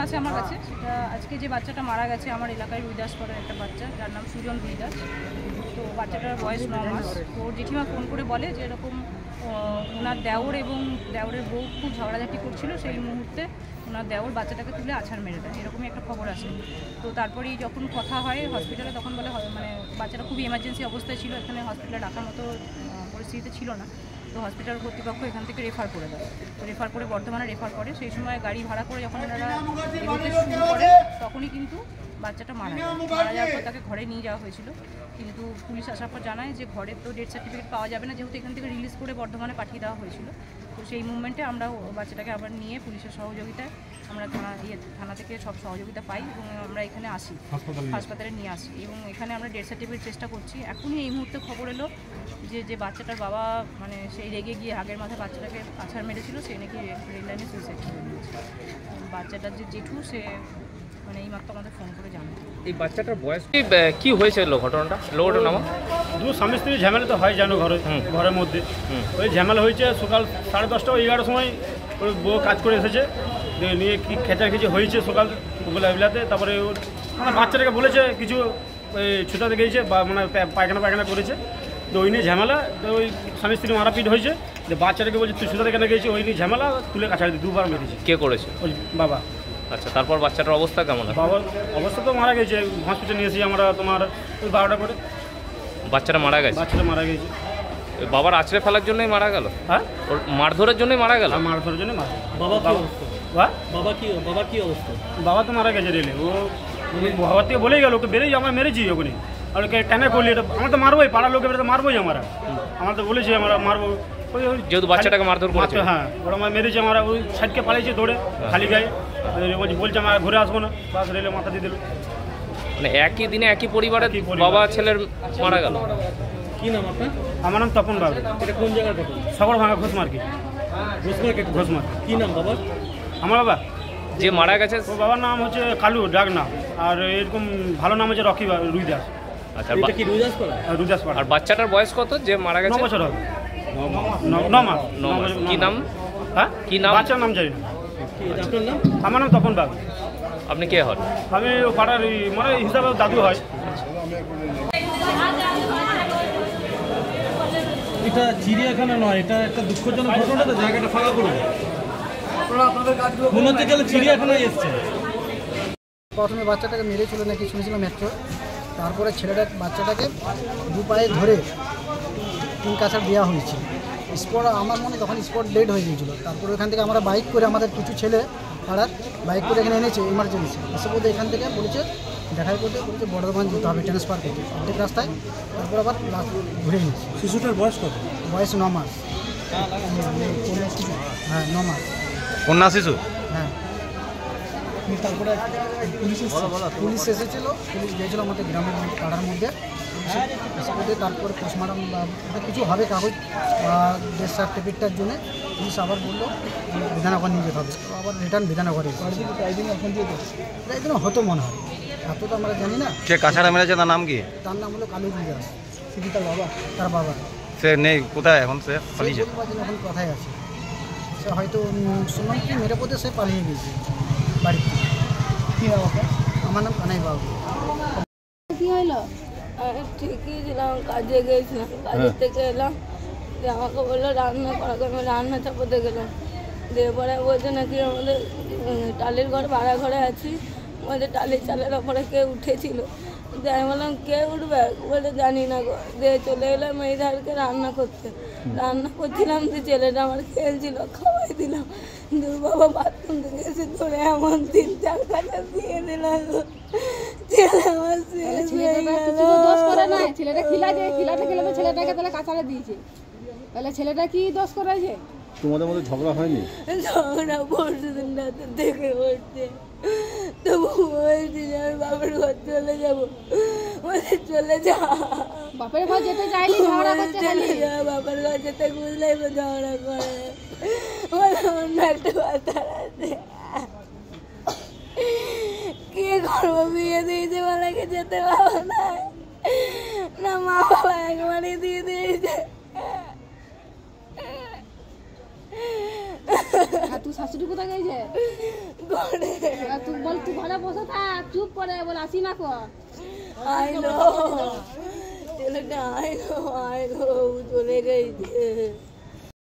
আছে আমার কাছে, সেটা আজকে যে বাচ্চাটা মারা গেছে আমার এলাকায় রুইদাসপাড়ার একটা বাচ্চা, যার নাম সুজন রুইদাস। তো বাচ্চাটার বয়স 9 মাস। তো জেঠিমা ফোন করে বলে যে এরকম ওনার দেওর এবং দেওরের বউ খুব ঝগড়াঝাটি করছিল, সেই মুহূর্তে ওনার দেওর বাচ্চাটাকে তুলে আছাড় মেরে দেয়, এরকমই একটা খবর আসে। তো তারপরেই যখন কথা হয় হসপিটালে, তখন বলে মানে বাচ্চাটা খুবই এমার্জেন্সি অবস্থায় ছিল, এখানে হসপিটালে রাখার মতো পরিস্থিতিতে ছিল না। তো হসপিটাল কর্তৃপক্ষ এখান থেকে রেফার করে দেয়। তো রেফার করে বর্ধমানে রেফার করে। সেই সময় গাড়ি ভাড়া করে যখন ওনারা এগোতে শুরু করে তখনই কিন্তু বাচ্চাটা মারা যাওয়ার পর তাকে ঘরে নিয়ে যাওয়া হয়েছিল। কিন্তু পুলিশ আসার পর জানায় যে ঘরে তো ডেথ সার্টিফিকেট পাওয়া যাবে না, যেহেতু এখান থেকে রিলিজ করে বর্ধমানে পাঠিয়ে দেওয়া হয়েছিল। তো সেই মুভমেন্টে আমরা বাচ্চাটাকে আবার নিয়ে পুলিশের সহযোগিতায় আমরা থানা থেকে সব সহযোগিতা পাই এবং আমরা এখানে আসি, হাসপাতালে নিয়ে আসি এবং এখানে আমরা ডেথ সার্টিফিকেট চেষ্টা করছি। এখনই এই মুহূর্তে খবর এলো যে বাচ্চাটার বাবা মানে সেই রেগে গিয়ে আগের মাথায় বাচ্চাটাকে আছাড় মেরেছিল, সে নাকি রেল লাইনে সুইসাইড করে নিয়েছে। বাচ্চাটার যে জেঠু সে মানে এই মাত্র আমাদের ফোন করে জানে। এই বাচ্চাটার বয়স কি হয়েছিল ঘটনাটা নাম? দু স্বামী স্ত্রী ঝামেলা তো হয় জানো ঘরের মধ্যে। ওই ঝামেলা হয়েছে সকাল 10:30 11টার সময়। ওই বউ কাজ করে এসেছে, নিয়ে কি খেচাখেচি হয়েছে সকাল বেলাতে। তারপরে মানে বাচ্চাটাকে বলেছে কিছু ওই ছুটাতে গিয়েছে বা মানে পায়খানা করেছে। তো ওই নিয়ে ঝামেলা, তো ওই স্বামী স্ত্রী মারাপিট হয়েছে। যে বাচ্চাটাকে বলছে তুই ছুটাতে কেন গিয়েছি, ওই নিয়ে ঝামেলা, তুলে কাছাড়ি দুবার মেরেছে। কে করেছে? ওই বাবা। আচ্ছা, তারপর বাচ্চাটার অবস্থা কেমন? বাবার অবস্থা তো মারা গেছে, হসপিটালে নিয়ে এসেছি আমরা তোমার ওই 12টা করে। বাচ্চাটা মারা গেছে? বাচ্চাটা মারা গেছে। বাবার আছড়ে ফেলার জন্যই মারা গেল? হ্যাঁ, ওর মারধরের জন্যই মারা গেল? মারধরের জন্য মারা। বাবার কি অবস্থা? বাবা তো মারা গেছে রেলে। ও বাবার থেকে বলেই গেল ওকে বেরেই আমার মেরেছি ওখানে। আর ওকে টেনে করলি, এটা আমরা তো মারবোই, পাড়ার লোকের তো মারবোই। আমরা তো বলেছি আমরা মারবো, যেহেতু বাচ্চাটাকে মারধর করেছে। হ্যাঁ, ওরা আমার মেরেছে। আমরা ওই সাইডকে পালিয়েছে দৌড়ে খালি গায়ে। বলছে আমরা ঘুরে আসবো না, বাস রেলে মাথা দিয়ে দিল। মানে একই দিনে একই পরিবারের বাবা ছেলের মারা গেল। কি নাম আপনার? আমার নাম তপন বাবু। এটা কোন জায়গার ঘটনা? সবার ভাঙা ঘোষ মার্কেট। কি নাম বাবার? আমার বাবা যে মারা গেছে ওর বাবার নাম হচ্ছে কালু, ডাক নাম। আর এরকম ভালো নাম হচ্ছে রকি রুইদাস। আচ্ছা, এটা কি রুইদাসপাড়া? রুইদাসপাড়া। আর বাচ্চাটার বয়স কত যে মারা গেছে? 9 বছর হবে। 9 মাস। কি নাম? হ্যাঁ, কি নাম? বাচ্চার নাম জানি না। আপনার নাম? আমার নাম তপন বাবু। আপনি কে হন? আমি পাড়ার মানে হিসাবে দাদু হয়। এটা চিড়িয়াখানা নয়, এটা একটা দুঃখজনক ঘটনা। তো জায়গাটা ফাঁকা করুন। মনে হচ্ছে তাহলে চিড়িয়াখানায় এসছে। প্রথমে বাচ্চাটাকে মেরেছিল নাকি শুনেছিলাম মেট্রো। তারপরে বাচ্চাটাকে দু পায়ে ধরে 3 কাছাড় দেওয়া হয়েছিল। স্পট আমার মনে তখন স্পট ডেড হয়ে গিয়েছিলো। তারপরে ওখান থেকে আমরা বাইক করে, আমাদের কিছু ছেলে পাড়ার বাইক করে এখানে এনেছে ইমার্জেন্সি। এসে বলতে এখান থেকে বলেছে দেখাই করতে, বলেছে বর্ধমান যেতে হবে ট্রান্সফার করতে অর্ধেক রাস্তায়। তারপর আবার ঘুরে নিয়েছে। শিশুটার বয়স কত? বয়স 9 মাস। হ্যাঁ, 9 মাস কন্যা শিশু। হ্যাঁ। তারপরে পুলিশ এসেছিলো, পুলিশ গিয়েছিলো আমাদের গ্রামের পাড়ার মধ্যে। তারপরে পোস্টমর্টম বা কিছু হবে কাগজ বা ডেথ সার্টিফিকেটটার জন্য পুলিশ আবার বললো বিধাননগর নিয়ে যেতে হবে। তো আবার রিটার্ন বিধাননগরে একদিন হতো মনে হয়, এত তো আমরা জানি না। সে কাছাড়া মেরেছে, তার নাম কি? তার নাম হলো কালু দাস। শুধু তার বাবা সে নেই, কোথায় এখন? সে পালিয়েছে। এখন কোথায় আছে সে? হয়তো শুনলাম কি মেরে পথে সে পালিয়ে গেছে বাড়ি থেকে। কী নাম আপনার? আমার নাম কানাই বাবু। কি হলো? ঠিকই ছিলাম, কাজে গিয়েছিলাম, কাজের থেকে এলাম, দিয়ে আমাকে বললো রান্না করাকে। আমি রান্না চাপাতে গেলাম, দিয়ে পরে বলছে নাকি আমাদের টালির ঘর ভাড়া ঘরে আছি, আমাদের টালির চালের ওপরে কে উঠেছিল। দিয়ে আমি বললাম কে উঠবে? বলে জানি না গো। দিয়ে চলে এলাম এই ধারকে রান্না করছিলাম। যে ছেলেটা আমার খেলছিল, খাওয়াই দিলাম। দূর বাবা বাথরুম থেকে এসে ধরে এমন 3-4 কাটা দিয়ে দিলাম। ছেলে আমার ছেলেটা ছেলেটাকে তাহলে কাছাড়ে দিয়েছে, তাহলে ছেলেটা কি দোষ করেছে? তোমাদের মধ্যে ঝগড়া হয়নি? ঝগড়া পরশু দিন রাতে থেকে হচ্ছে। তবু বলছি যে আমি বাপের ঘর চলে যাবো। চলে যা, বাপের ঘর যেতে চাইলি ঝগড়া করতে। চলে যা, বাপের ঘর যেতে বুঝলেই ঝগড়া করে। অন্য একটা কথা আছে, কি করবো? বিয়ে দিয়েছে বলাকে যেতে পারবো না, না মা বাবা একবারই দিয়ে দিয়েছে। আর তুই শাশুড়ি কোথায় গেছে ঘরে আর তুই বল তুই ঘরে বসে থাক চুপ করে বল আসি মা কো আইলো ছেলেটা আইলো চলে গেছে